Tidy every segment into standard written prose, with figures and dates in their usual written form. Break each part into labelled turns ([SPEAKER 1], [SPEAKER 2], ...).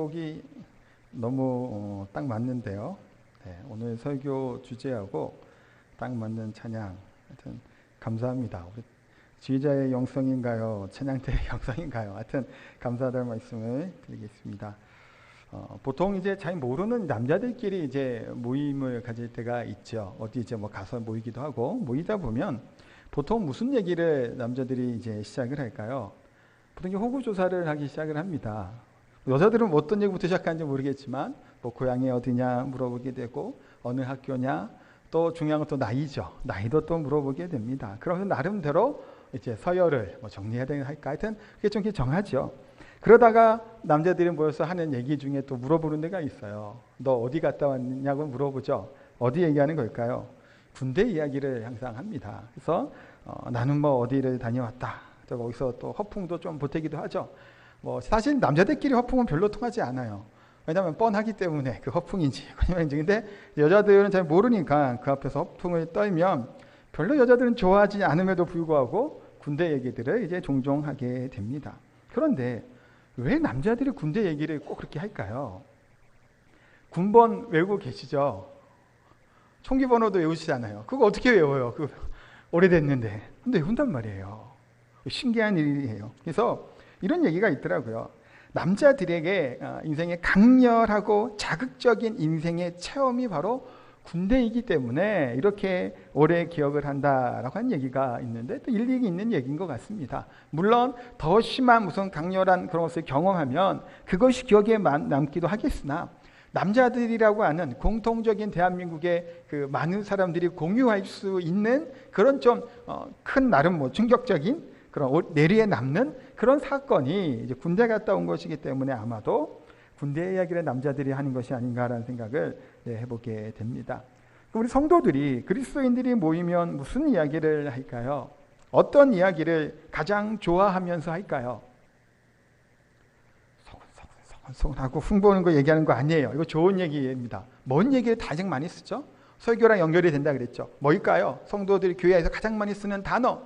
[SPEAKER 1] 제목이 너무 딱 맞는데요. 네, 오늘 설교 주제하고 딱 맞는 찬양. 하여튼 감사합니다. 우리 지휘자의 영성인가요? 찬양대의 영성인가요? 하여튼 감사하다는 말씀을 드리겠습니다. 보통 이제 잘 모르는 남자들끼리 이제 모임을 가질 때가 있죠. 어디 이제 뭐 가서 모이기도 하고, 모이다 보면 보통 무슨 얘기를 남자들이 이제 시작을 할까요? 보통 호구 조사를 하기 시작을 합니다. 여자들은 어떤 얘기부터 시작하는지 모르겠지만, 뭐 고향이 어디냐 물어보게 되고, 어느 학교냐, 또 중요한 건 또 나이죠. 나이도 또 물어보게 됩니다. 그러면서 나름대로 이제 서열을 뭐 정리해야 되나 할까, 하여튼 그게 좀 정하죠. 그러다가 남자들이 모여서 하는 얘기 중에 또 물어보는 데가 있어요. 너 어디 갔다 왔냐고 물어보죠. 어디 얘기하는 걸까요? 군대 이야기를 항상 합니다. 그래서 나는 뭐 어디를 다녀왔다. 또 거기서 또 허풍도 좀 보태기도 하죠. 뭐 사실 남자들끼리 허풍은 별로 통하지 않아요. 왜냐하면 뻔하기 때문에 그 허풍인지 거짓말인지. 근데 여자들은 잘 모르니까 그 앞에서 허풍을 떨면 별로 여자들은 좋아하지 않음에도 불구하고 군대 얘기들을 이제 종종 하게 됩니다. 그런데 왜 남자들이 군대 얘기를 꼭 그렇게 할까요? 군번 외우고 계시죠? 총기 번호도 외우시잖아요. 그거 어떻게 외워요? 그 오래됐는데. 근데 외운단 말이에요. 신기한 일이에요. 그래서 이런 얘기가 있더라고요. 남자들에게 인생의 강렬하고 자극적인 인생의 체험이 바로 군대이기 때문에 이렇게 오래 기억을 한다라고 하는 얘기가 있는데, 또 일리 있는 얘기인 것 같습니다. 물론 더 심한 무슨 강렬한 그런 것을 경험하면 그것이 기억에 남기도 하겠으나, 남자들이라고 하는 공통적인 대한민국의 그 많은 사람들이 공유할 수 있는 그런 좀 큰 나름 뭐 충격적인 그런 내리에 남는 그런 사건이 이제 군대 갔다 온 것이기 때문에 아마도 군대 이야기를 남자들이 하는 것이 아닌가라는 생각을 해보게 됩니다. 우리 성도들이, 그리스도인들이 모이면 무슨 이야기를 할까요? 어떤 이야기를 가장 좋아하면서 할까요? 소곤소곤하고 흉보는 거 얘기하는 거 아니에요. 이거 좋은 얘기입니다. 뭔 얘기를 가장 많이 쓰죠? 설교랑 연결이 된다 그랬죠. 뭘까요? 성도들이 교회에서 가장 많이 쓰는 단어,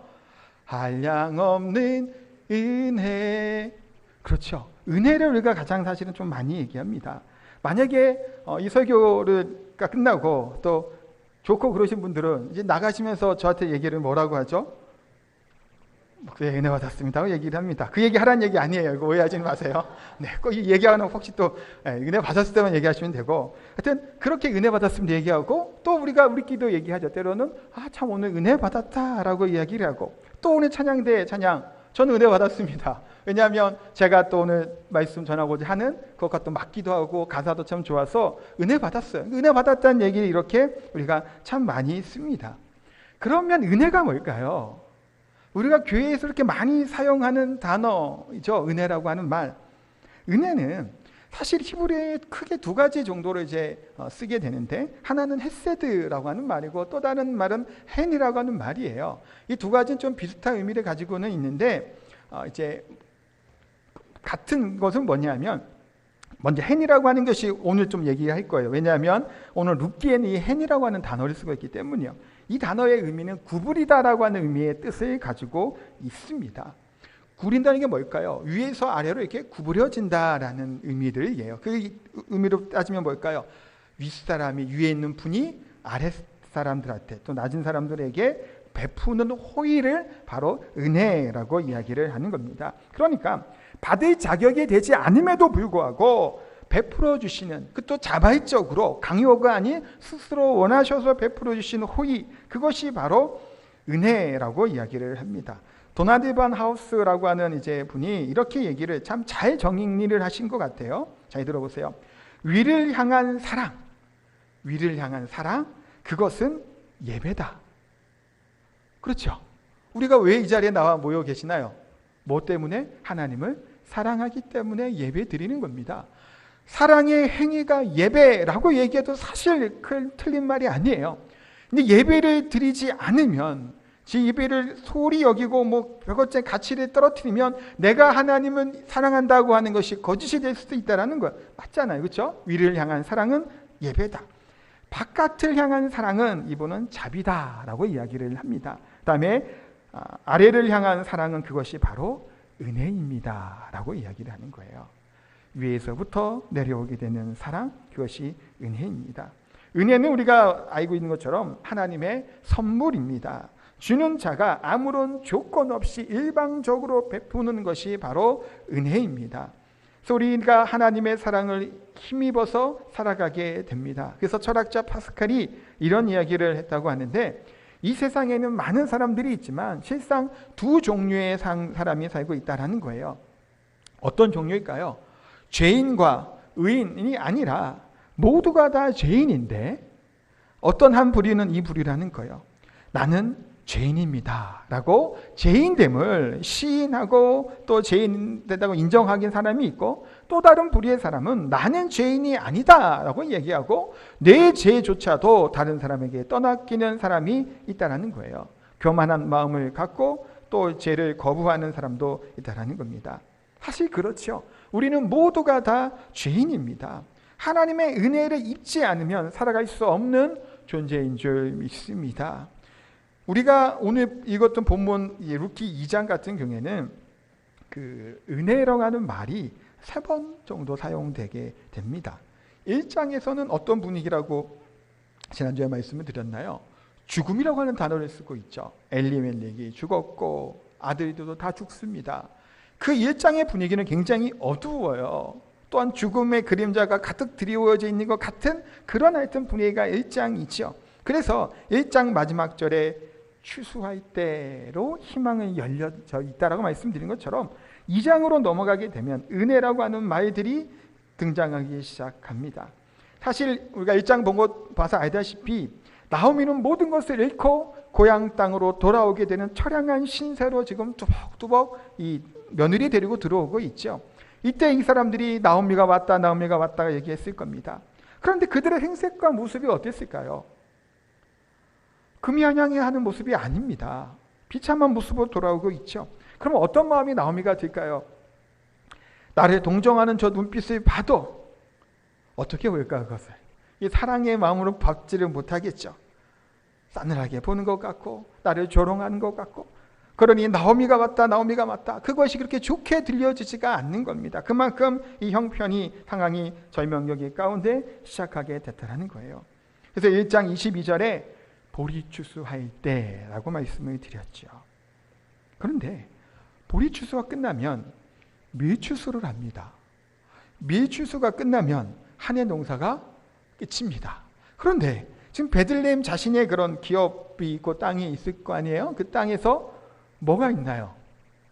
[SPEAKER 1] 한량없는 은혜. 그렇죠. 은혜를 우리가 가장 사실은 좀 많이 얘기합니다. 만약에 이 설교가 끝나고 또 좋고 그러신 분들은 이제 나가시면서 저한테 얘기를 뭐라고 하죠? 네, 은혜 받았습니다. 얘기를 합니다. 그 얘기 하라는 얘기 아니에요. 이거 오해하지 마세요. 네, 꼭 얘기하는 혹시 또 은혜 받았을 때만 얘기하시면 되고, 하여튼 그렇게 은혜 받았으면 얘기하고, 또 우리끼리도 얘기하죠. 때로는 참 오늘 은혜 받았다라고 이야기를 하고, 또 오늘 찬양대 찬양, 저는 은혜 받았습니다. 왜냐하면 제가 또 오늘 말씀 전하고자 하는 그것과 또 맞기도 하고 가사도 참 좋아서 은혜 받았어요. 은혜 받았다는 얘기를 이렇게 우리가 참 많이 씁니다. 그러면 은혜가 뭘까요? 우리가 교회에서 이렇게 많이 사용하는 단어이죠. 은혜라고 하는 말. 은혜는 사실 히브리어에 크게 두 가지 정도로 이제 쓰게 되는데, 하나는 헤세드라고 하는 말이고, 또 다른 말은 헨이라고 하는 말이에요. 이 두 가지는 좀 비슷한 의미를 가지고는 있는데, 이제 같은 것은 뭐냐면, 먼저 헨이라고 하는 것이 오늘 좀 얘기할 거예요. 왜냐하면 오늘 룻기에는 이 헨이라고 하는 단어를 쓰고 있기 때문이요. 이 단어의 의미는 구부리다라고 하는 의미의 뜻을 가지고 있습니다. 구린다는 게 뭘까요? 위에서 아래로 이렇게 구부려진다라는 의미들이에요. 그 의미로 따지면 뭘까요? 윗사람이, 위에 있는 분이 아랫사람들한테, 또 낮은 사람들에게 베푸는 호의를 바로 은혜라고 이야기를 하는 겁니다. 그러니까 받을 자격이 되지 않음에도 불구하고 베풀어 주시는, 그것도 자발적으로 강요가 아닌 스스로 원하셔서 베풀어 주시는 호의, 그것이 바로 은혜라고 이야기를 합니다. 도나드 반 하우스라고 하는 이제 분이 이렇게 얘기를 참 잘 정리를 하신 것 같아요. 잘 들어보세요. 위를 향한 사랑, 위를 향한 사랑, 그것은 예배다. 그렇죠. 우리가 왜 이 자리에 나와 모여 계시나요? 뭐 때문에? 하나님을 사랑하기 때문에 예배 드리는 겁니다. 사랑의 행위가 예배라고 얘기해도 사실 틀린 말이 아니에요. 근데 예배를 드리지 않으면, 제 예배를 소홀히 여기고 뭐 별것째 가치를 떨어뜨리면 내가 하나님은 사랑한다고 하는 것이 거짓이 될 수도 있다는 거 맞잖아요. 그렇죠? 위를 향한 사랑은 예배다. 바깥을 향한 사랑은 이분은 자비다라고 이야기를 합니다. 그다음에 아래를 향한 사랑은 그것이 바로 은혜입니다 라고 이야기를 하는 거예요. 위에서부터 내려오게 되는 사랑, 그것이 은혜입니다. 은혜는 우리가 알고 있는 것처럼 하나님의 선물입니다. 주는 자가 아무런 조건 없이 일방적으로 베푸는 것이 바로 은혜입니다. 그래서 우리가 하나님의 사랑을 힘입어서 살아가게 됩니다. 그래서 철학자 파스칼이 이런 이야기를 했다고 하는데, 이 세상에는 많은 사람들이 있지만 실상 두 종류의 사람이 살고 있다는 거예요. 어떤 종류일까요? 죄인과 의인이 아니라 모두가 다 죄인인데 어떤 한 부류는 이 부류라는 거예요. 나는 죄인입니다 라고 죄인됨을 시인하고 또 죄인되다고 인정하는 사람이 있고, 또 다른 부류의 사람은 나는 죄인이 아니다 라고 얘기하고 내 죄조차도 다른 사람에게 떠맡기는 사람이 있다는 거예요. 교만한 마음을 갖고 또 죄를 거부하는 사람도 있다는 겁니다. 사실 그렇죠. 우리는 모두가 다 죄인입니다. 하나님의 은혜를 입지 않으면 살아갈 수 없는 존재인 줄 믿습니다. 우리가 오늘 읽었던 본문 루키 2장 같은 경우에는 그 은혜라고 하는 말이 3번 정도 사용되게 됩니다. 1장에서는 어떤 분위기라고 지난주에 말씀을 드렸나요? 죽음이라고 하는 단어를 쓰고 있죠. 엘리멜렉이 죽었고 아들들도 다 죽습니다. 그 1장의 분위기는 굉장히 어두워요. 또한 죽음의 그림자가 가득 드리워져 있는 것 같은 그런 하여튼 분위기가 1장이죠. 그래서 1장 마지막 절에 추수할 때로 희망이 열려져 있다라고 말씀드린 것처럼 2장으로 넘어가게 되면 은혜라고 하는 말들이 등장하기 시작합니다. 사실 우리가 1장 본 것 봐서 알다시피 나오미는 모든 것을 잃고 고향 땅으로 돌아오게 되는 처량한 신세로 지금 뚜벅뚜벅 이 며느리 데리고 들어오고 있죠. 이때 이 사람들이 나오미가 왔다 얘기했을 겁니다. 그런데 그들의 행색과 모습이 어땠을까요? 금이환영하는 모습이 아닙니다. 비참한 모습으로 돌아오고 있죠. 그럼 어떤 마음이 나오미가 들까요? 나를 동정하는 저 눈빛을 봐도 어떻게 볼까 그것을? 이 사랑의 마음으로 받지를 못하겠죠. 싸늘하게 보는 것 같고 나를 조롱하는 것 같고, 그러니 나오미가 왔다 그것이 그렇게 좋게 들려지지가 않는 겁니다. 그만큼 이 형편이 상황이 절명력의 가운데 시작하게 됐다는 거예요. 그래서 1장 22절에 보리 추수할 때라고 말씀을 드렸죠. 그런데 보리 추수가 끝나면 밀추수를 합니다. 밀추수가 끝나면 한 해 농사가 끝입니다. 그런데 지금 베들레헴 자신의 그런 기업이 있고 땅이 있을 거 아니에요? 그 땅에서 뭐가 있나요?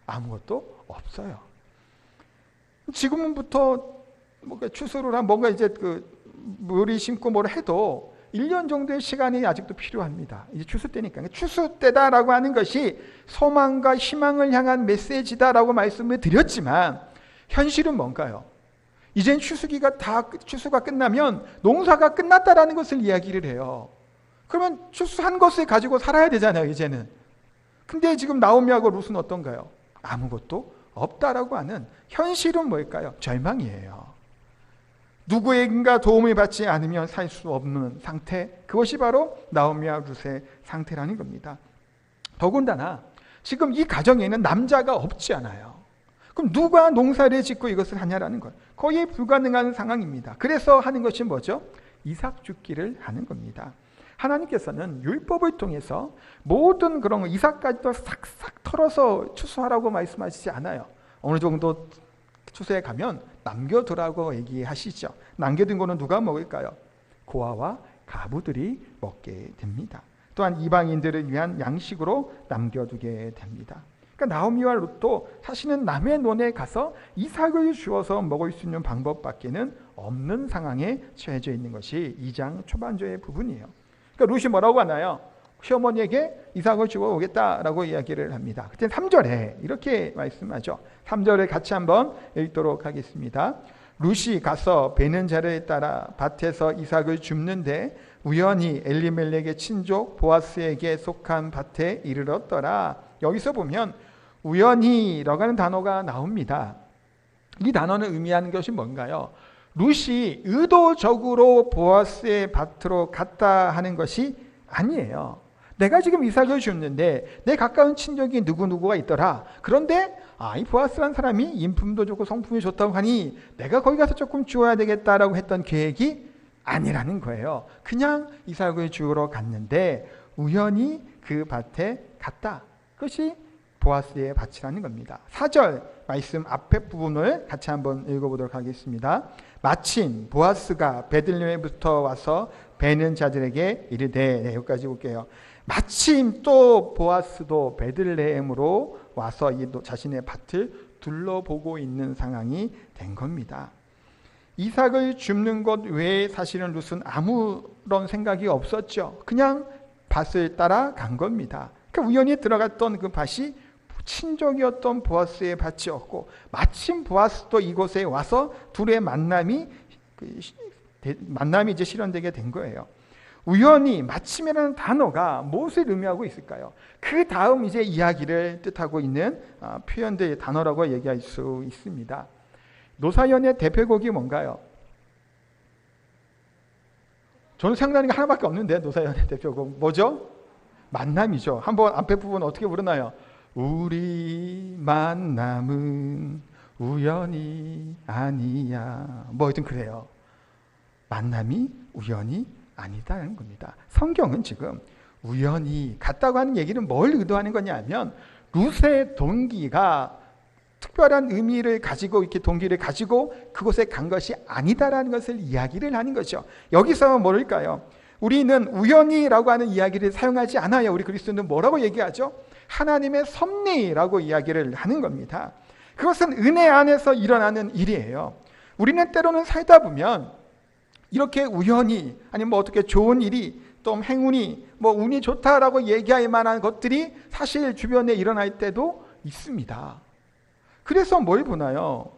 [SPEAKER 1] 아무것도 없어요. 지금부터 뭔가 추수를 한 뭔가 이제 그 물이 심고 뭘 해도 1년 정도의 시간이 아직도 필요합니다. 이제 추수 때니까. 추수 때다라고 하는 것이 소망과 희망을 향한 메시지다라고 말씀을 드렸지만 현실은 뭔가요? 이젠 추수가 끝나면 농사가 끝났다라는 것을 이야기를 해요. 그러면 추수한 것을 가지고 살아야 되잖아요, 이제는. 근데 지금 나오미하고 룻은 어떤가요? 아무것도 없다라고 하는 현실은 뭘까요? 절망이에요. 누구에게인가 도움을 받지 않으면 살 수 없는 상태, 그것이 바로 나오미와 룻의 상태라는 겁니다. 더군다나 지금 이 가정에는 남자가 없지 않아요. 그럼 누가 농사를 짓고 이것을 하냐라는 거예요. 거의 불가능한 상황입니다. 그래서 하는 것이 뭐죠? 이삭 죽기를 하는 겁니다. 하나님께서는 율법을 통해서 모든 그런 이삭까지도 싹싹 털어서 추수하라고 말씀하시지 않아요. 어느 정도 추수해 가면 남겨두라고 얘기하시죠. 남겨둔 거는 누가 먹을까요? 고아와 가부들이 먹게 됩니다. 또한 이방인들을 위한 양식으로 남겨두게 됩니다. 그러니까 나오미와 룻도 사실은 남의 논에 가서 이삭을 주어서 먹을 수 있는 방법밖에는 없는 상황에 처해져 있는 것이 2장 초반절의 부분이에요. 그러니까 룻이 뭐라고 하나요? 시어머니에게 이삭을 주어 오겠다라고 이야기를 합니다. 그때 3절에 이렇게 말씀하죠. 3절을 같이 한번 읽도록 하겠습니다. 룻이 가서 베는 자를 따라 밭에서 이삭을 줍는데 우연히 엘리멜렉의 친족 보아스에게 속한 밭에 이르렀더라. 여기서 보면 우연히라고 하는 단어가 나옵니다. 이 단어는 의미하는 것이 뭔가요? 룻이 의도적으로 보아스의 밭으로 갔다 하는 것이 아니에요. 내가 지금 이삭을 줬는데 내 가까운 친족이 누구누구가 있더라. 그런데 이 보아스라는 사람이 인품도 좋고 성품이 좋다고 하니 내가 거기 가서 조금 주어야 되겠다라고 했던 계획이 아니라는 거예요. 그냥 이삭을 주우러 갔는데 우연히 그 밭에 갔다. 그것이 보아스의 밭이라는 겁니다. 4절 말씀 앞에 부분을 같이 한번 읽어보도록 하겠습니다. 마침 보아스가 베들레헴부터 와서 베는 자들에게 이르되, 여기까지 볼게요. 마침 또 보아스도 베들레헴으로 와서 자신의 밭을 둘러보고 있는 상황이 된 겁니다. 이삭을 줍는 것 외에 사실은 룻은 아무런 생각이 없었죠. 그냥 밭을 따라 간 겁니다. 우연히 들어갔던 그 밭이 친족이었던 보아스의 밭이었고, 마침 보아스도 이곳에 와서 둘의 만남이 이제 실현되게 된 거예요. 우연히, 마침이라는 단어가 무엇을 의미하고 있을까요? 그 다음 이제 이야기를 뜻하고 있는 표현들의 단어라고 얘기할 수 있습니다. 노사연의 대표곡이 뭔가요? 저는 생각나는 게 하나밖에 없는데, 노사연의 대표곡 뭐죠? 만남이죠. 한번 앞에 부분 어떻게 부르나요? 우리 만남은 우연이 아니야. 뭐 하여튼 그래요. 만남이 우연이 아니다라는 겁니다. 성경은 지금 우연히 갔다고 하는 얘기는 뭘 의도하는 거냐면, 룻의 동기가 특별한 의미를 가지고, 이렇게 동기를 가지고 그곳에 간 것이 아니다라는 것을 이야기를 하는 거죠. 여기서 뭘까요? 우리는 우연히라고 하는 이야기를 사용하지 않아요. 우리 그리스도는 뭐라고 얘기하죠? 하나님의 섭리라고 이야기를 하는 겁니다. 그것은 은혜 안에서 일어나는 일이에요. 우리는 때로는 살다 보면 이렇게 우연히, 아니면 어떻게 좋은 일이, 또 행운이, 운이 좋다라고 얘기할 만한 것들이 사실 주변에 일어날 때도 있습니다. 그래서 뭘 보나요?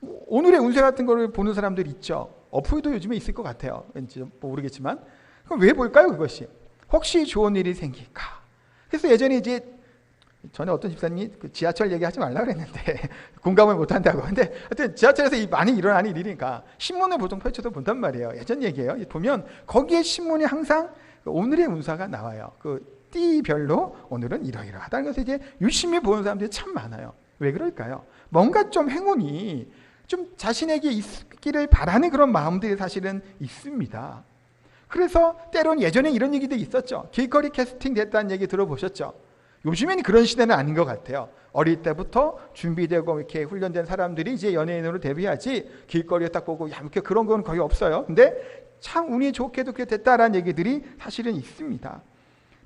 [SPEAKER 1] 오늘의 운세 같은 거를 보는 사람들 있죠. 어플도 요즘에 있을 것 같아요. 왠지 모르겠지만. 그럼 왜 볼까요, 그것이? 혹시 좋은 일이 생길까? 그래서 예전에 전에 어떤 집사님이 지하철 얘기하지 말라 그랬는데 공감을 못한다고. 근데 하여튼 지하철에서 많이 일어나는 일이니까 신문을 보통 펼쳐서 본단 말이에요. 예전 얘기예요. 보면 거기에 신문이 항상 오늘의 운사가 나와요. 띠별로 오늘은 이러이러하다는 것을 이제 유심히 보는 사람들이 참 많아요. 왜 그럴까요? 뭔가 좀 행운이 좀 자신에게 있기를 바라는 그런 마음들이 사실은 있습니다. 그래서 때로는 예전에 이런 얘기도 있었죠. 길거리 캐스팅 됐다는 얘기 들어보셨죠? 요즘에는 그런 시대는 아닌 것 같아요. 어릴 때부터 준비되고 이렇게 훈련된 사람들이 이제 연예인으로 데뷔하지, 길거리에 딱 보고 이렇게 그런 건 거의 없어요. 근데 참 운이 좋게도 그렇게 됐다라는 얘기들이 사실은 있습니다.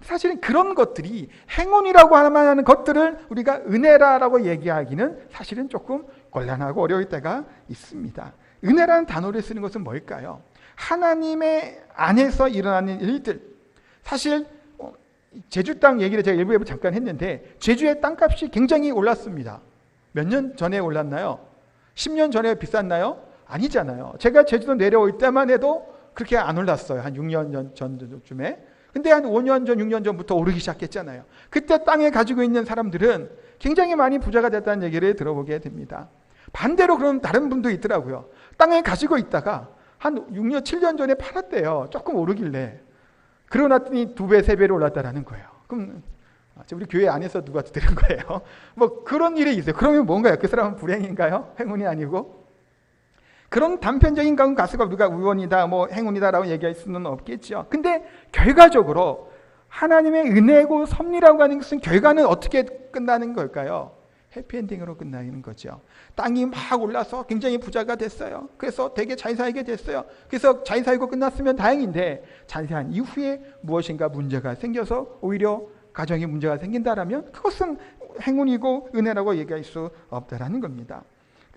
[SPEAKER 1] 사실은 그런 것들이 행운이라고 하는 것들을 우리가 은혜라고 얘기하기는 사실은 조금 곤란하고 어려울 때가 있습니다. 은혜라는 단어를 쓰는 것은 뭘까요? 하나님의 안에서 일어나는 일들. 사실 제주 땅 얘기를 제가 일부에 잠깐 했는데, 제주의 땅값이 굉장히 올랐습니다. 몇 년 전에 올랐나요? 10년 전에 비쌌나요? 아니잖아요. 제가 제주도 내려올 때만 해도 그렇게 안 올랐어요. 한 6년 전쯤에. 근데 한 5년 전, 6년 전부터 오르기 시작했잖아요. 그때 땅에 가지고 있는 사람들은 굉장히 많이 부자가 됐다는 얘기를 들어보게 됩니다. 반대로 그런 다른 분도 있더라고요. 땅을 가지고 있다가 한 6년, 7년 전에 팔았대요. 조금 오르길래. 그러고 났더니 2배, 3배로 올랐다라는 거예요. 그럼 우리 교회 안에서 누가 들은 거예요? 그런 일이 있어요. 그러면 뭔가요? 그 사람은 불행인가요? 행운이 아니고? 그런 단편적인 가수가 우리가 우연이다, 행운이다라고 얘기할 수는 없겠죠. 근데 결과적으로 하나님의 은혜고 섭리라고 하는 것은 결과는 어떻게 끝나는 걸까요? 해피엔딩으로 끝나는 거죠. 땅이 막 올라서 굉장히 부자가 됐어요. 그래서 되게 잘 살게 됐어요. 그래서 잘 살고 끝났으면 다행인데, 자세한 이후에 무엇인가 문제가 생겨서 오히려 가정에 문제가 생긴다라면 그것은 행운이고 은혜라고 얘기할 수 없다라는 겁니다.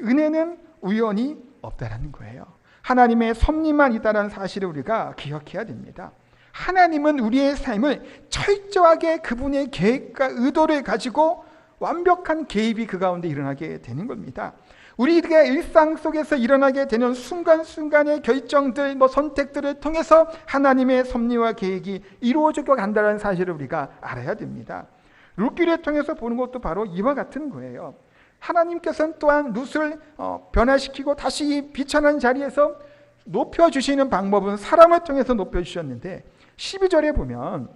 [SPEAKER 1] 은혜는 우연이 없다라는 거예요. 하나님의 섭리만 있다는 사실을 우리가 기억해야 됩니다. 하나님은 우리의 삶을 철저하게 그분의 계획과 의도를 가지고 완벽한 개입이 그 가운데 일어나게 되는 겁니다. 우리가 일상 속에서 일어나게 되는 순간순간의 결정들, 선택들을 통해서 하나님의 섭리와 계획이 이루어져 간다는 사실을 우리가 알아야 됩니다. 룻기를 통해서 보는 것도 바로 이와 같은 거예요. 하나님께서는 또한 룻을 변화시키고 다시 비천한 자리에서 높여주시는 방법은 사람을 통해서 높여주셨는데, 12절에 보면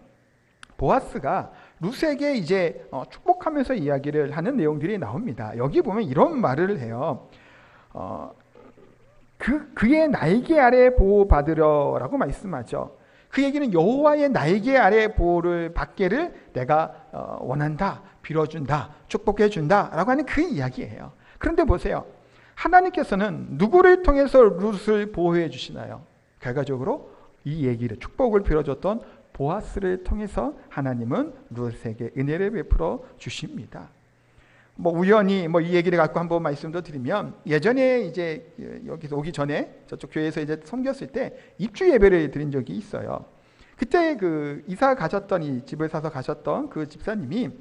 [SPEAKER 1] 보아스가 룻에게 이제 축복하면서 이야기를 하는 내용들이 나옵니다. 여기 보면 이런 말을 해요. 그의 날개 아래 보호받으려라고 말씀하죠. 그 얘기는 여호와의 날개 아래 보호를 받기를 내가 원한다, 빌어준다, 축복해준다 라고 하는 그 이야기예요. 그런데 보세요. 하나님께서는 누구를 통해서 룻을 보호해 주시나요? 결과적으로 이 얘기를, 축복을 빌어줬던 보아스를 통해서 하나님은 룻에게 은혜를 베풀어 주십니다. 우연히 이 얘기를 갖고 한번 말씀도 드리면, 예전에 이제 여기서 오기 전에 저쪽 교회에서 이제 섬겼을 때 입주 예배를 드린 적이 있어요. 그때 그 이사 가셨던, 이 집을 사서 가셨던 그 집사님이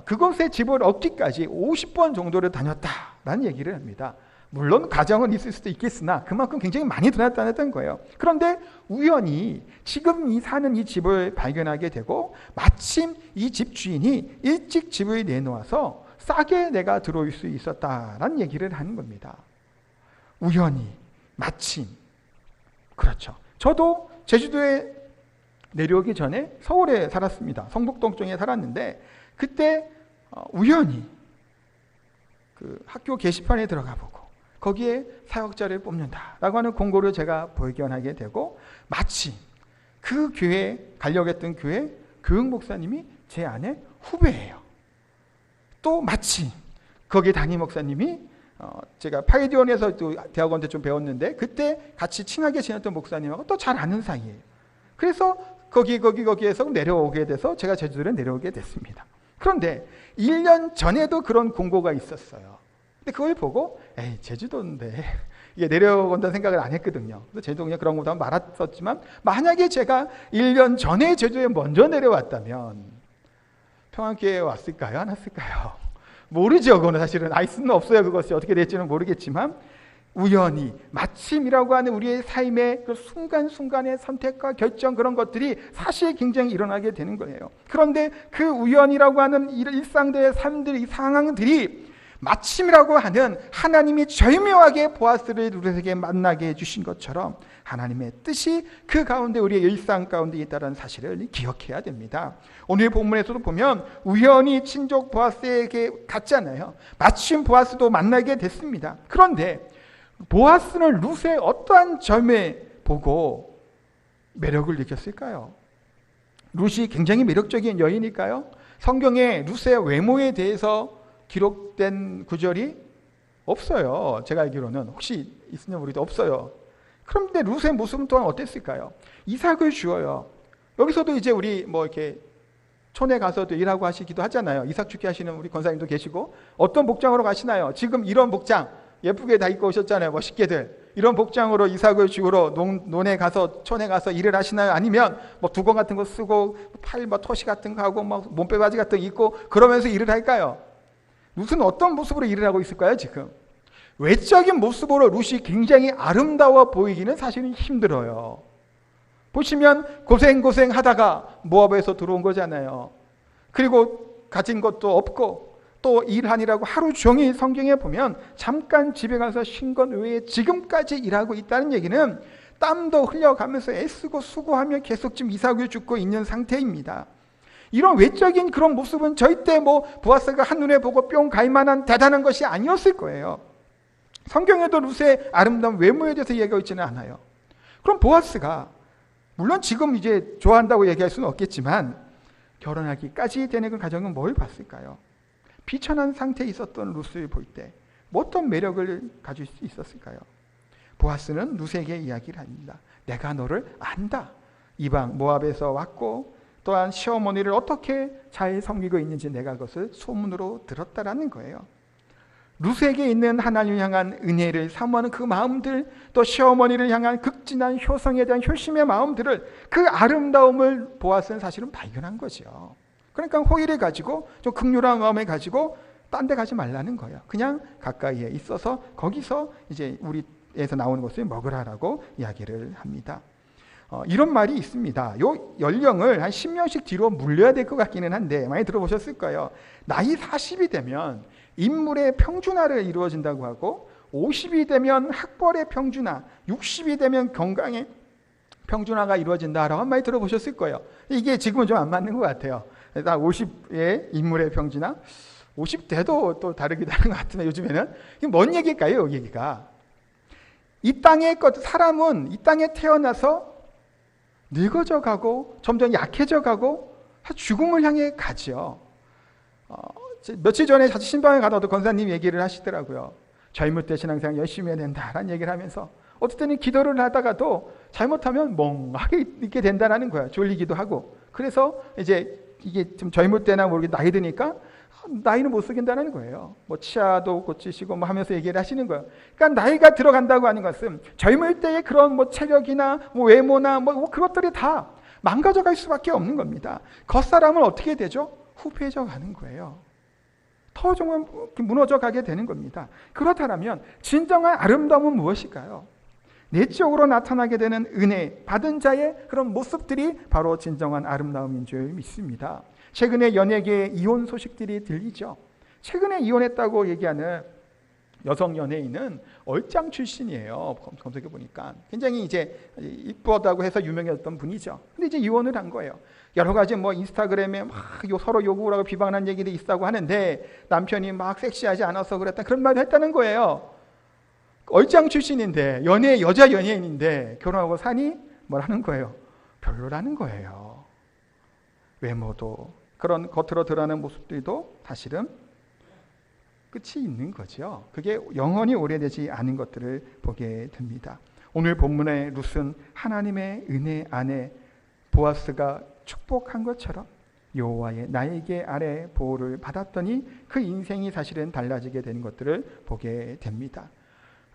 [SPEAKER 1] 그곳에 집을 얻기까지 50번 정도를 다녔다라는 얘기를 합니다. 물론 가정은 있을 수도 있겠으나 그만큼 굉장히 많이 다녔다는 거예요. 그런데 우연히 지금 사는 이 집을 발견하게 되고, 마침 이 집 주인이 일찍 집을 내놓아서 싸게 내가 들어올 수 있었다라는 얘기를 하는 겁니다. 우연히, 마침. 그렇죠. 저도 제주도에 내려오기 전에 서울에 살았습니다. 성북동 쪽에 살았는데, 그때 우연히 그 학교 게시판에 들어가 보고 거기에 사역자를 뽑는다라고 하는 공고를 제가 발견하게 되고, 마침 그 교회, 가려고 했던 교회 교육 목사님이 제 아내 후배예요. 또 마침 거기 담임 목사님이 제가 파이디온에서 또 대학원 때 좀 배웠는데, 그때 같이 친하게 지냈던 목사님하고 또 잘 아는 사이예요. 그래서 거기에서 내려오게 돼서 제가 제주도에 내려오게 됐습니다. 그런데 1년 전에도 그런 공고가 있었어요. 근데 그걸 보고 제주도인데 이게 내려온다는 생각을 안 했거든요. 그래서 제주도 그냥 그런 것도 말았었지만, 만약에 제가 1년 전에 제주도에 먼저 내려왔다면 평안교회에 왔을까요? 안 왔을까요? 모르죠. 그거는 사실은 알 수는 없어요. 그것이 어떻게 될지는 모르겠지만, 우연히, 마침이라고 하는 우리의 삶의 그 순간순간의 선택과 결정, 그런 것들이 사실 굉장히 일어나게 되는 거예요. 그런데 그 우연이라고 하는 일상들의 삶들, 이 상황들이 마침이라고 하는 하나님이 절묘하게 보아스를 룻에게 만나게 해주신 것처럼 하나님의 뜻이 그 가운데, 우리의 일상 가운데 있다는 사실을 기억해야 됩니다. 오늘 본문에서도 보면 우연히 친족 보아스에게 갔잖아요. 마침 보아스도 만나게 됐습니다. 그런데 보아스는 룻의 어떠한 점에 보고 매력을 느꼈을까요? 룻이 굉장히 매력적인 여인일까요? 성경에 룻의 외모에 대해서 기록된 구절이 없어요. 제가 알기로는. 혹시 있으면 우리도 없어요. 그런데 룻의 모습은 또한 어땠을까요? 이삭을 주어요. 여기서도 이제 우리 이렇게 촌에 가서도 일하고 하시기도 하잖아요. 이삭 죽게 하시는 우리 권사님도 계시고, 어떤 복장으로 가시나요? 지금 이런 복장 예쁘게 다 입고 오셨잖아요. 멋있게들. 이런 복장으로 이삭을 주우러 논에 가서, 촌에 가서 일을 하시나요? 아니면 두건 같은 거 쓰고 팔 토시 같은 거 하고 몸빼바지 같은 거 입고 그러면서 일을 할까요? 룻은 어떤 모습으로 일을 하고 있을까요? 지금 외적인 모습으로 룻이 굉장히 아름다워 보이기는 사실은 힘들어요. 보시면 고생 하다가 모압에서 들어온 거잖아요. 그리고 가진 것도 없고 또 일하느라고 하루 종일 성경에 보면 잠깐 집에 가서 쉰 것 외에 지금까지 일하고 있다는 얘기는 땀도 흘려가면서 애쓰고 수고하며 계속 지금 이삭을 줍고 있는 상태입니다. 이런 외적인 그런 모습은 절대 보아스가 한눈에 보고 뿅 갈만한 대단한 것이 아니었을 거예요. 성경에도 룻의 아름다운 외모에 대해서 얘기하고 있지는 않아요. 그럼 보아스가, 물론 지금 이제 좋아한다고 얘기할 수는 없겠지만, 결혼하기까지 되는 그 가정은 뭘 봤을까요? 비천한 상태에 있었던 룻을 볼 때 어떤 매력을 가질 수 있었을까요? 보아스는 룻에게 이야기를 합니다. 내가 너를 안다. 이방 모압에서 왔고 또한 시어머니를 어떻게 잘 섬기고 있는지 내가 그것을 소문으로 들었다라는 거예요. 룻에게 있는 하나님을 향한 은혜를 사모하는 그 마음들, 또 시어머니를 향한 극진한 효성에 대한 효심의 마음들을, 그 아름다움을 보아스는 사실은 발견한 거죠. 그러니까 호의를 가지고 좀 긍휼한 마음을 가지고 딴 데 가지 말라는 거예요. 그냥 가까이에 있어서 거기서 이제 우리에서 나오는 것을 먹으라라고 이야기를 합니다. 이런 말이 있습니다. 요 연령을 한 10년씩 뒤로 물려야 될 것 같기는 한데 많이 들어보셨을 거예요. 나이 40이 되면 인물의 평준화를 이루어진다고 하고, 50이 되면 학벌의 평준화, 60이 되면 건강의 평준화가 이루어진다라고 많이 들어보셨을 거예요. 이게 지금은 좀 안 맞는 것 같아요. 50의 인물의 평준화, 50대도 또 다르기도 하는 것 같은데 요즘에는 이게 뭔 얘기일까요? 얘기가 이 땅에 사람은 이 땅에 태어나서 늙어져 가고 점점 약해져 가고 죽음을 향해 가죠. 며칠 전에 자주 신방에 가다도 권사님 얘기를 하시더라고요. 젊을 때 신앙생활 열심히 해야 된다라는 얘기를 하면서 어떨 때는 기도를 하다가도 잘못하면 멍하게 있게 된다는 거예요. 졸리기도 하고. 그래서 이제 이게 좀 젊을 때나 모르게 나이 드니까 나이는 못 속인다는 거예요. 뭐 치아도 고치시고 뭐 하면서 얘기를 하시는 거예요. 그러니까 나이가 들어간다고 하는 것은 젊을 때의 그런 뭐 체력이나 뭐 외모나 뭐 그것들이 다 망가져 갈 수밖에 없는 겁니다. 겉사람은 어떻게 되죠? 후패져 가는 거예요. 더 정말 무너져 가게 되는 겁니다. 그렇다면 진정한 아름다움은 무엇일까요? 내적으로 나타나게 되는 은혜, 받은 자의 그런 모습들이 바로 진정한 아름다움인 줄 믿습니다. 최근에 연예계의 이혼 소식들이 들리죠. 최근에 이혼했다고 얘기하는 여성 연예인은 얼짱 출신이에요. 검색해 보니까 굉장히 이제 이쁘다고 해서 유명했던 분이죠. 근데 이제 이혼을 한 거예요. 여러 가지 뭐 인스타그램에 막 서로 욕을 하고 비방하는 얘기들이 있다고 하는데 남편이 막 섹시하지 않아서 그랬다 그런 말을 했다는 거예요. 얼짱 출신인데 여자 연예인인데 결혼하고 사니 뭐라는 거예요? 별로라는 거예요. 외모도 그런 겉으로 드러나는 모습들도 사실은 끝이 있는 거죠. 그게 영원히 오래되지 않은 것들을 보게 됩니다. 오늘 본문의 룻은 하나님의 은혜 안에 보아스가 축복한 것처럼 여호와의 나에게 아래 보호를 받았더니 그 인생이 사실은 달라지게 되는 것들을 보게 됩니다.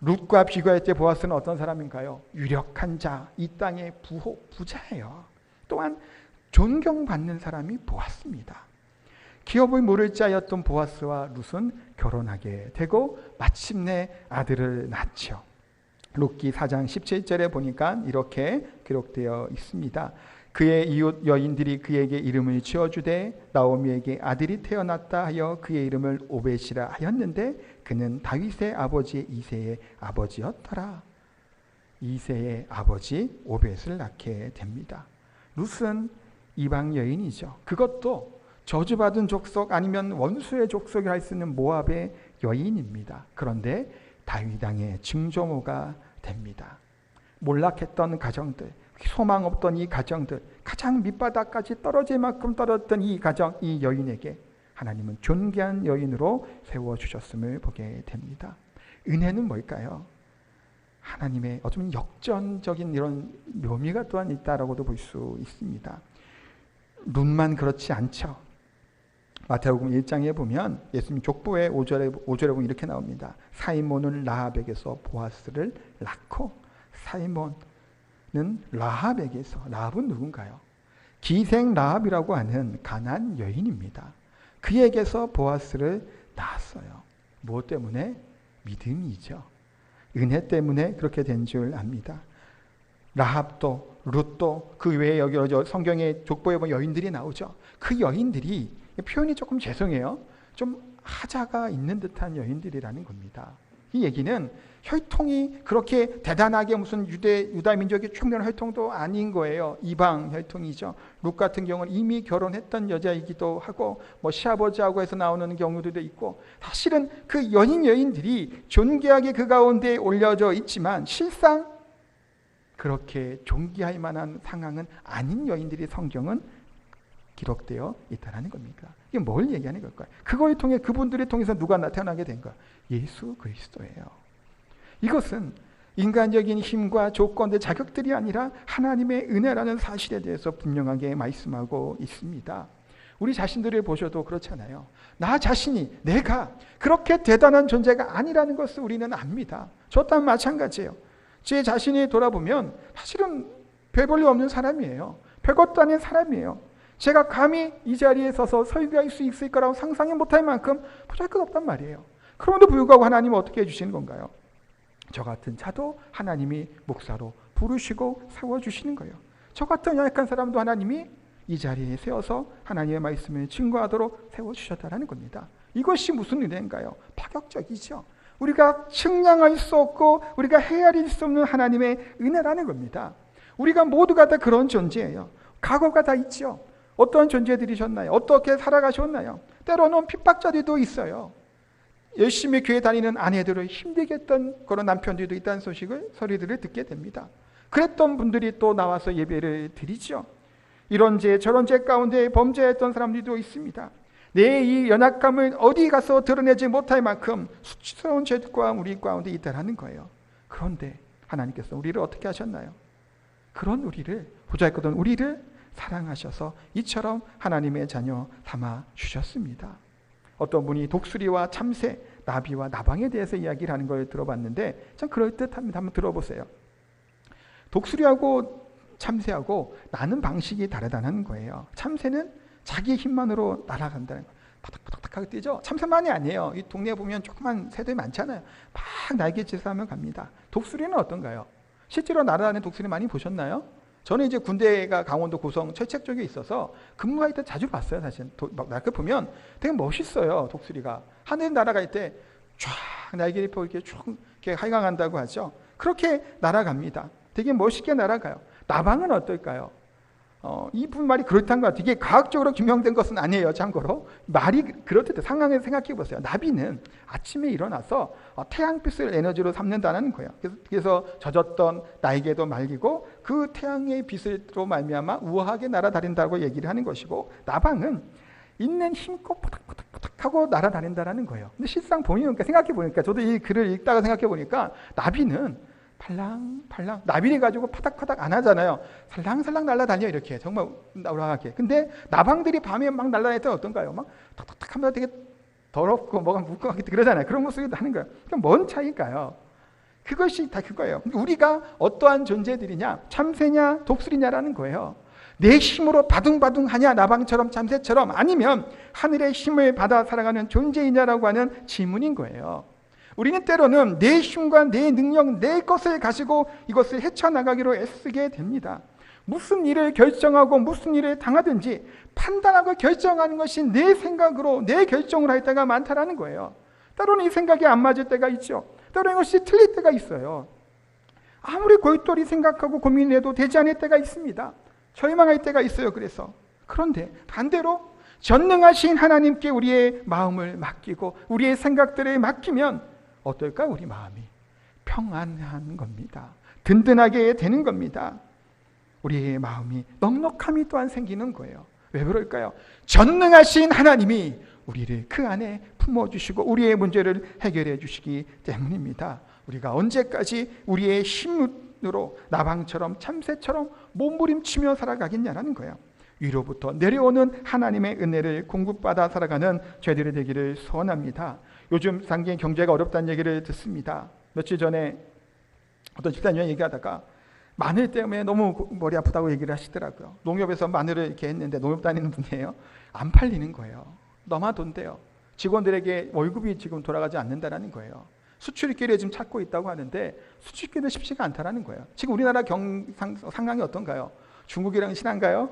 [SPEAKER 1] 룻과 비교할 때 보아스는 어떤 사람인가요? 유력한 자, 이 땅의 부자예요. 또한 존경받는 사람이 보았습니다. 기업을 물을 자였던 보아스와 룻은 결혼하게 되고 마침내 아들을 낳죠. 룻기 4장 17절에 보니까 이렇게 기록되어 있습니다. 그의 이웃 여인들이 그에게 이름을 지어주되 나오미에게 아들이 태어났다 하여 그의 이름을 오벳이라 하였는데 그는 다윗의 아버지 이새의 아버지였더라. 이새의 아버지 오벳을 낳게 됩니다. 룻은 이방 여인이죠. 그것도 저주받은 족속 아니면 원수의 족속이 할 수 있는 모압의 여인입니다. 그런데 다윗 왕의 증조모가 됩니다. 몰락했던 가정들, 소망 없던 이 가정들, 가장 밑바닥까지 떨어질 만큼 떨어졌던 이 가정, 이 여인에게 하나님은 존귀한 여인으로 세워주셨음을 보게 됩니다. 은혜는 뭘까요? 하나님의 어쩌면 역전적인 이런 묘미가 또한 있다라고도 볼 수 있습니다. 룻만 그렇지 않죠. 마태복음 1장에 보면 예수님 족보의 5절에 보면 이렇게 나옵니다. 사이몬은 라합에게서 보아스를 낳고 사이몬은 라합에게서, 라합은 누군가요? 기생 라합이라고 하는 가나안 여인입니다. 그에게서 보아스를 낳았어요. 무엇 때문에? 믿음이죠. 은혜 때문에 그렇게 된 줄 압니다. 라합도 룻도 그 외에 여기 성경의 족보에 보면 여인들이 나오죠. 그 여인들이 표현이 조금 죄송해요. 좀 하자가 있는 듯한 여인들이라는 겁니다. 이 얘기는 혈통이 그렇게 대단하게 무슨 유다 민족의 총렬 혈통도 아닌 거예요. 이방 혈통이죠. 룻 같은 경우는 이미 결혼했던 여자이기도 하고 뭐 시아버지하고 해서 나오는 경우도 있고 사실은 그 여인들이 존귀하게 그 가운데 올려져 있지만 실상 그렇게 존귀할 만한 상황은 아닌 여인들이 성경은 기록되어 있다는 겁니다. 이게 뭘 얘기하는 걸까요? 그걸 통해 그분들을 통해서 누가 나타나게 된 거야? 예수 그리스도예요. 이것은 인간적인 힘과 조건들, 자격들이 아니라 하나님의 은혜라는 사실에 대해서 분명하게 말씀하고 있습니다. 우리 자신들을 보셔도 그렇잖아요. 나 자신이, 내가 그렇게 대단한 존재가 아니라는 것을 우리는 압니다. 저 또한 마찬가지예요. 제 자신이 돌아보면 사실은 별 볼일 없는 사람이에요. 별것도 아닌 사람이에요. 제가 감히 이 자리에 서서 설교할 수 있을 거라고 상상이 못할 만큼 보잘것없단 말이에요. 그럼에도 불구하고 하나님은 어떻게 해주시는 건가요? 저 같은 자도 하나님이 목사로 부르시고 세워주시는 거예요. 저 같은 연약한 사람도 하나님이 이 자리에 세워서 하나님의 말씀을 증거하도록 세워주셨다는 겁니다. 이것이 무슨 은혜인가요? 파격적이죠. 우리가 측량할 수 없고 우리가 헤아릴 수 없는 하나님의 은혜라는 겁니다. 우리가 모두가 다 그런 존재예요. 각오가 다 있죠. 어떠한 존재들이셨나요? 어떻게 살아가셨나요? 때로는 핍박자들도 있어요. 열심히 교회 다니는 아내들을 힘들게 했던 그런 남편들도 있다는 소리들을 듣게 됩니다. 그랬던 분들이 또 나와서 예배를 드리죠. 이런 죄 저런 죄 가운데 범죄했던 사람들도 있습니다. 내 이 연약감을 어디 가서 드러내지 못할 만큼 수치스러운 죄가 우리 가운데 있다라는 거예요. 그런데 하나님께서 우리를 어떻게 하셨나요? 그런 우리를, 보잘것없는 우리를 사랑하셔서 이처럼 하나님의 자녀 삼아 주셨습니다. 어떤 분이 독수리와 참새, 나비와 나방에 대해서 이야기를 하는 걸 들어봤는데 참 그럴듯합니다. 한번 들어보세요. 독수리하고 참새하고 나는 방식이 다르다는 거예요. 참새는 자기 힘만으로 날아간다는 거예요. 바닥바닥하게 뛰죠. 참새만이 아니에요. 이 동네에 보면 조그만 새들이 많잖아요. 막 날개짓을 하면 갑니다. 독수리는 어떤가요? 실제로 날아다니는 독수리 많이 보셨나요? 저는 이제 군대가 강원도 고성 철책 쪽에 있어서 근무할 때 자주 봤어요. 사실 날개 보면 되게 멋있어요. 독수리가 하늘 날아갈 때 쫙 날개를 펴고 이렇게 쭉 이렇게 하강한다고 하죠. 그렇게 날아갑니다. 되게 멋있게 날아가요. 나방은 어떨까요? 이분 말이 그렇다는 것 같아요. 이게 과학적으로 증명된 것은 아니에요. 참고로 말이 그렇듯 상황을 생각해 보세요. 나비는 아침에 일어나서 태양빛을 에너지로 삼는다는 거예요. 그래서 젖었던 날개도 말리고 그 태양의 빛으로 말미암아 우아하게 날아다닌다고 얘기를 하는 것이고, 나방은 있는 힘껏 포닥포닥포닥하고 날아다닌다는 거예요. 근데 실상 보니까 생각해 보니까, 저도 이 글을 읽다가 생각해 보니까 나비는 팔랑팔랑, 나비를 가지고 파닥파닥 안 하잖아요. 살랑살랑 날아다녀, 이렇게 정말 우아하게. 근데 나방들이 밤에 막 날아다닐 때 어떤가요? 막 탁탁탁 하면 되게 더럽고 뭐가 묵직하게 그러잖아요. 그런 모습이 하는 거예요. 그럼 뭔 차이일까요? 그것이 다 그거예요. 우리가 어떠한 존재들이냐, 참새냐 독수리냐라는 거예요. 내 힘으로 바둥바둥하냐, 나방처럼 참새처럼, 아니면 하늘의 힘을 받아 살아가는 존재이냐라고 하는 질문인 거예요. 우리는 때로는 내 힘과 내 능력, 내 것을 가지고 이것을 헤쳐나가기로 애쓰게 됩니다. 무슨 일을 결정하고 무슨 일을 당하든지 판단하고 결정하는 것이 내 생각으로, 내 결정을 할 때가 많다라는 거예요. 때로는 이 생각이 안 맞을 때가 있죠. 때로는 이것이 틀릴 때가 있어요. 아무리 골똘히 생각하고 고민해도 되지 않을 때가 있습니다. 절망할 때가 있어요. 그런데 반대로 전능하신 하나님께 우리의 마음을 맡기고 우리의 생각들을 맡기면 어떨까? 우리 마음이 평안한 겁니다. 든든하게 되는 겁니다. 우리의 마음이 넉넉함이 또한 생기는 거예요. 왜 그럴까요? 전능하신 하나님이 우리를 그 안에 품어주시고 우리의 문제를 해결해 주시기 때문입니다. 우리가 언제까지 우리의 힘으로 나방처럼 참새처럼 몸부림치며 살아가겠냐라는 거예요. 위로부터 내려오는 하나님의 은혜를 공급받아 살아가는 저희들이 되기를 소원합니다. 요즘 상계 경제가 어렵다는 얘기를 듣습니다. 며칠 전에 어떤 집사님이 얘기하다가 마늘 때문에 너무 머리 아프다고 얘기를 하시더라고요. 농협에서 마늘을 이렇게 했는데, 농협 다니는 분이에요. 안 팔리는 거예요. 너무하던데요. 직원들에게 월급이 지금 돌아가지 않는다라는 거예요. 수출기를 지금 찾고 있다고 하는데 수출기도 쉽지가 않다라는 거예요. 지금 우리나라 상황이 어떤가요? 중국이랑 친한가요?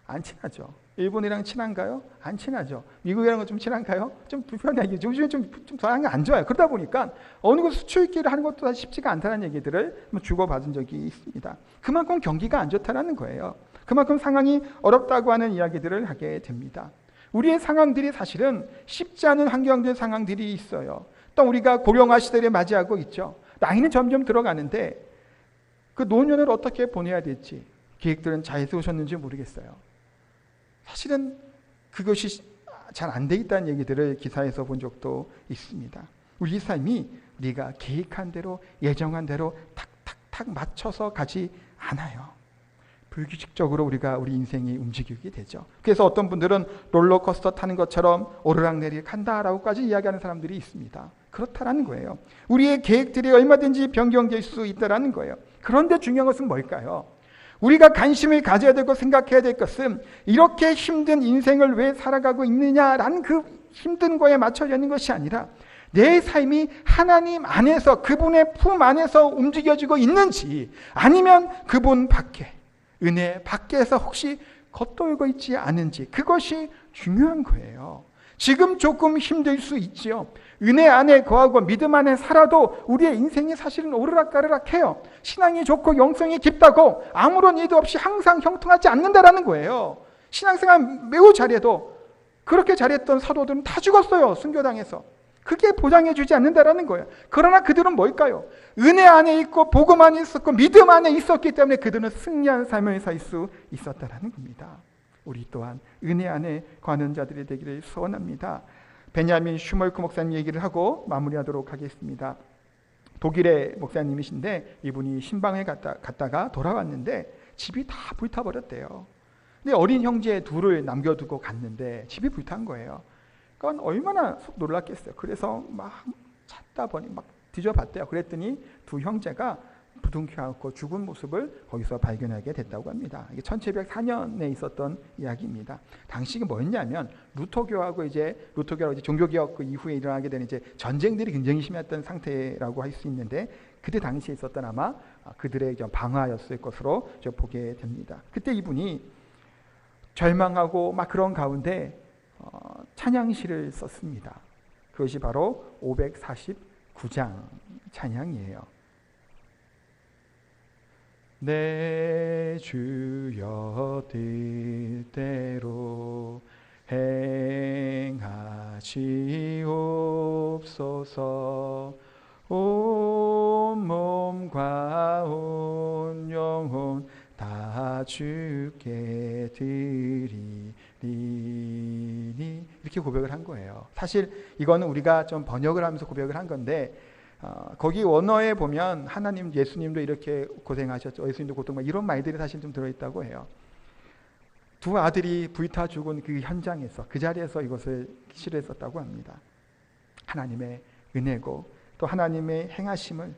[SPEAKER 1] 안 친하죠. 일본이랑 친한가요? 안 친하죠. 미국이랑은 좀 친한가요? 좀 불편하게, 요즘에 좀 상황이 안 좋아요. 그러다 보니까 어느 곳 수출기를 하는 것도 쉽지가 않다는 얘기들을 주고받은 적이 있습니다. 그만큼 경기가 안 좋다는 거예요. 그만큼 상황이 어렵다고 하는 이야기들을 하게 됩니다. 우리의 상황들이 사실은 쉽지 않은 환경들, 상황들이 있어요. 또 우리가 고령화 시대를 맞이하고 있죠. 나이는 점점 들어가는데 그 노년을 어떻게 보내야 될지 계획들은 잘 세우셨는지 모르겠어요. 사실은 그것이 잘 안 돼 있다는 얘기들을 기사에서 본 적도 있습니다. 우리 삶이 우리가 계획한 대로, 예정한 대로 탁탁탁 맞춰서 가지 않아요. 불규칙적으로 우리 인생이 움직이게 되죠. 그래서 어떤 분들은 롤러코스터 타는 것처럼 오르락내리락 한다라고까지 이야기하는 사람들이 있습니다. 그렇다라는 거예요. 우리의 계획들이 얼마든지 변경될 수 있다라는 거예요. 그런데 중요한 것은 뭘까요? 우리가 관심을 가져야 되고 생각해야 될 것은 이렇게 힘든 인생을 왜 살아가고 있느냐라는 그 힘든 거에 맞춰져 있는 것이 아니라 내 삶이 하나님 안에서, 그분의 품 안에서 움직여지고 있는지, 아니면 그분 밖에, 은혜 밖에서 혹시 겉돌고 있지 않은지, 그것이 중요한 거예요. 지금 조금 힘들 수 있지요. 은혜 안에 거하고 믿음 안에 살아도 우리의 인생이 사실은 오르락가르락해요. 신앙이 좋고 영성이 깊다고 아무런 일도 없이 항상 형통하지 않는다라는 거예요. 신앙생활 매우 잘해도 그렇게 잘했던 사도들은 다 죽었어요. 순교당해서. 그게 보장해 주지 않는다라는 거예요. 그러나 그들은 뭘까요? 은혜 안에 있고 복음 안에 있었고 믿음 안에 있었기 때문에 그들은 승리한 삶을 살 수 있었다라는 겁니다. 우리 또한 은혜 안에 거하는 자들이 되기를 소원합니다. 베냐민 슈멀크 목사님 얘기를 하고 마무리하도록 하겠습니다. 독일의 목사님이신데 이분이 신방에 갔다가 돌아왔는데 집이 다 불타버렸대요. 근데 어린 형제 둘을 남겨두고 갔는데 집이 불탄 거예요. 그건 얼마나 속 놀랐겠어요. 그래서 막 찾다 보니 막 뒤져봤대요. 그랬더니 두 형제가 부둥켜안고 죽은 모습을 거기서 발견하게 됐다고 합니다. 이게 1704년에 있었던 이야기입니다. 당시가 뭐였냐면 루터교하고 이제 종교개혁 그 이후에 일어나게 되는 이제 전쟁들이 굉장히 심했던 상태라고 할 수 있는데 그때 당시에 있었던 아마 그들의 방화였을 것으로 보게 됩니다. 그때 이분이 절망하고 막 그런 가운데 찬양시를 썼습니다. 그것이 바로 549장 찬양이에요. 내 주여 뜻대로 행하시옵소서. 온 몸과 온 영혼 다 주께 드리리니 이렇게 고백을 한 거예요. 사실 이거는 우리가 좀 번역을 하면서 고백을 한 건데 거기 원어에 보면 하나님, 예수님도 이렇게 고생하셨죠. 예수님도 고통, 이런 말들이 사실 좀 들어있다고 해요. 두 아들이 불타 죽은 그 현장에서 그 자리에서 이것을 시했었다고 합니다. 하나님의 은혜고 또 하나님의 행하심을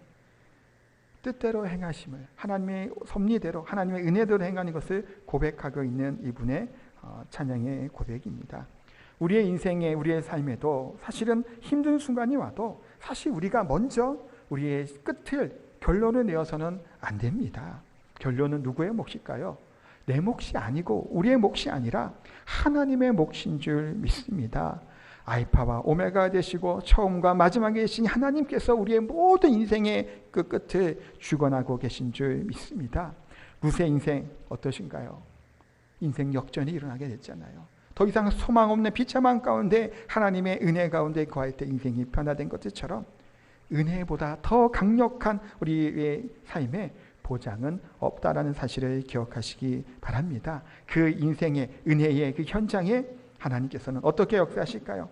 [SPEAKER 1] 뜻대로 행하심을 하나님의 섭리대로 하나님의 은혜대로 행하는 것을 고백하고 있는 이분의 찬양의 고백입니다. 우리의 인생에 우리의 삶에도 사실은 힘든 순간이 와도 사실 우리가 먼저 우리의 끝을 결론을 내어서는 안 됩니다. 결론은 누구의 몫일까요? 내 몫이 아니고 우리의 몫이 아니라 하나님의 몫인 줄 믿습니다. 알파와 오메가 되시고 처음과 마지막에 계신 하나님께서 우리의 모든 인생의 그 끝을 주관하고 계신 줄 믿습니다. 루스의 인생 어떠신가요? 인생 역전이 일어나게 됐잖아요. 더 이상 소망 없는 비참한 가운데 하나님의 은혜 가운데 거할 때 인생이 변화된 것처럼 은혜보다 더 강력한 우리의 삶에 보장은 없다라는 사실을 기억하시기 바랍니다. 그 인생의 은혜의 그 현장에 하나님께서는 어떻게 역사하실까요?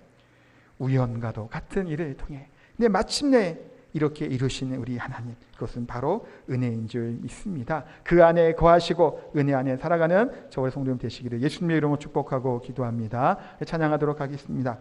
[SPEAKER 1] 우연과도 같은 일을 통해 근데 마침내 이렇게 이루시는 우리 하나님, 그것은 바로 은혜인 줄 믿습니다. 그 안에 거하시고 은혜 안에 살아가는 저와 성도님 되시기를 예수님의 이름으로 축복하고 기도합니다. 찬양하도록 하겠습니다.